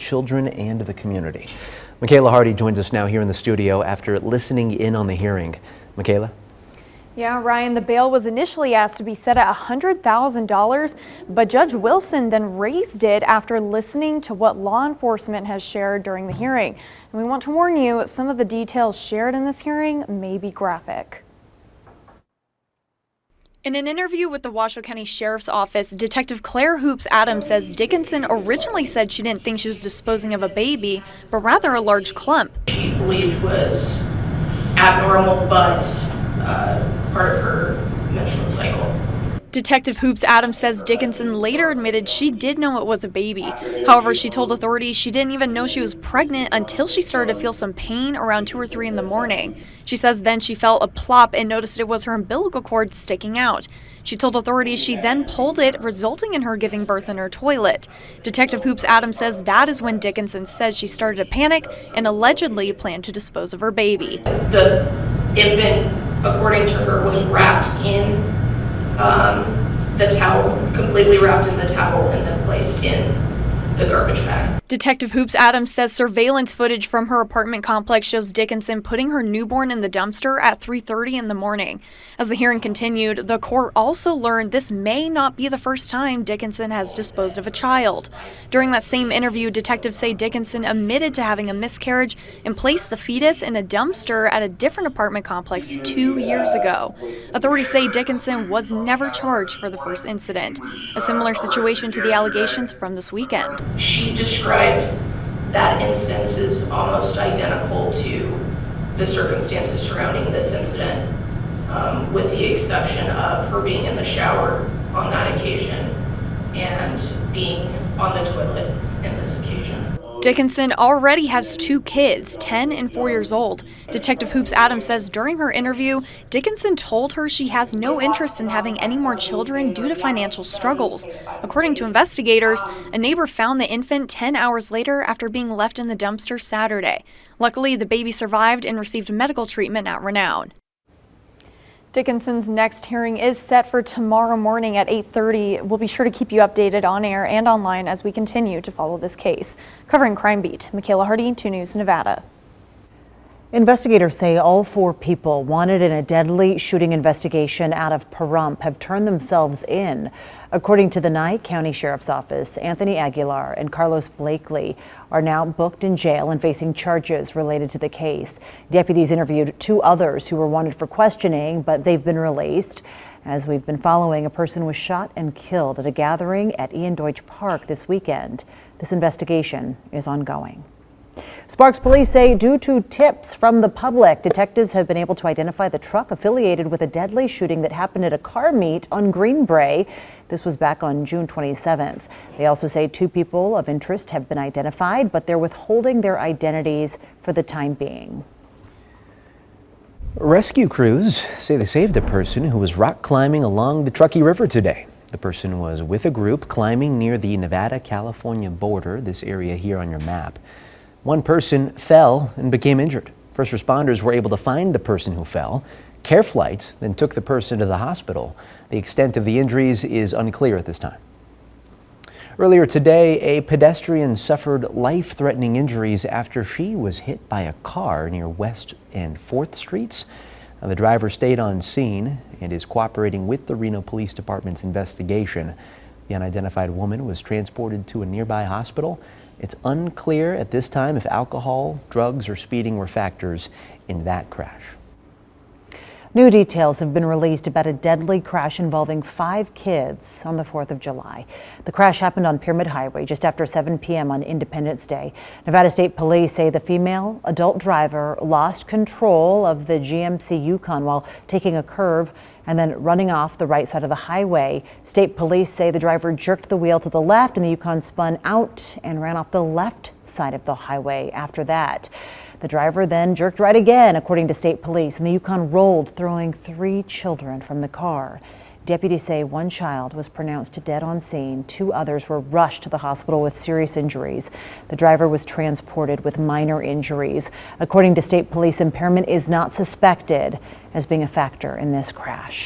children and the community. Michaela Hardy joins us now here in the studio after listening in on the hearing. Michaela? Yeah, Ryan, the bail was initially asked to be set at $100,000, but Judge Wilson then raised it after listening to what law enforcement has shared during the hearing. And we want to warn you, some of the details shared in this hearing may be graphic. In an interview with the Washoe County Sheriff's Office, Detective Claire Hoops Adams says Dickinson originally said she didn't think she was disposing of a baby, but rather a large clump. She believed was abnormal, but part of her menstrual cycle. Detective Hoops Adams says Dickinson later admitted she did know it was a baby. However, she told authorities she didn't even know she was pregnant until she started to feel some pain around 2 or 3 in the morning. She says then she felt a plop and noticed it was her umbilical cord sticking out. She told authorities she then pulled it, resulting in her giving birth in her toilet. Detective Hoops Adams says that is when Dickinson says she started to panic and allegedly planned to dispose of her baby. The infant, according to her, was wrapped in the towel, completely wrapped in the towel, and then placed in the garbage bag. Detective Hoops Adams says surveillance footage from her apartment complex shows Dickinson putting her newborn in the dumpster at 3:30 in the morning. As the hearing continued, the court also learned this may not be the first time Dickinson has disposed of a child. During that same interview, detectives say Dickinson admitted to having a miscarriage and placed the fetus in a dumpster at a different apartment complex 2 years ago. Authorities say Dickinson was never charged for the first incident, a similar situation to the allegations from this weekend. She described that instance as almost identical to the circumstances surrounding this incident, with the exception of her being in the shower on that occasion and being on the toilet in this occasion. Dickinson already has 2 kids, 10 and 4 years old. Detective Hoops Adams says during her interview, Dickinson told her she has no interest in having any more children due to financial struggles. According to investigators, a neighbor found the infant 10 hours later after being left in the dumpster Saturday. Luckily, the baby survived and received medical treatment at Renown. Dickinson's next hearing is set for tomorrow morning at 8:30. We'll be sure to keep you updated on air and online as we continue to follow this case. Covering Crime Beat, Michaela Hardy, 2 News Nevada. Investigators say all 4 people wanted in a deadly shooting investigation out of Pahrump have turned themselves in. According to the Nye County Sheriff's Office, Anthony Aguilar and Carlos Blakely are now booked in jail and facing charges related to the case. Deputies interviewed 2 others who were wanted for questioning, but they've been released. As we've been following, a person was shot and killed at a gathering at Ian Deutsch Park this weekend. This investigation is ongoing. Sparks police say due to tips from the public, detectives have been able to identify the truck affiliated with a deadly shooting that happened at a car meet on Greenbrae. This was back on June 27th. They also say 2 people of interest have been identified, but they're withholding their identities for the time being. Rescue crews say they saved a person who was rock climbing along the Truckee River today. The person was with a group climbing near the Nevada-California border, this area here on your map. One person fell and became injured. First responders were able to find the person who fell. Care flights then took the person to the hospital. The extent of the injuries is unclear at this time. Earlier today, a pedestrian suffered life-threatening injuries after she was hit by a car near West and 4th Streets. Now, the driver stayed on scene and is cooperating with the Reno Police Department's investigation. The unidentified woman was transported to a nearby hospital. It's unclear at this time if alcohol, drugs, or speeding were factors in that crash. New details have been released about a deadly crash involving 5 kids on the 4th of July. The crash happened on Pyramid Highway just after 7 p.m. on Independence Day. Nevada State Police say the female adult driver lost control of the GMC Yukon while taking a curve and then running off the right side of the highway. State police say the driver jerked the wheel to the left and the Yukon spun out and ran off the left side of the highway after that. The driver then jerked right again, according to state police, and the Yukon rolled, throwing 3 children from the car. Deputies say 1 child was pronounced dead on scene. 2 others were rushed to the hospital with serious injuries. The driver was transported with minor injuries. According to state police, impairment is not suspected as being a factor in this crash.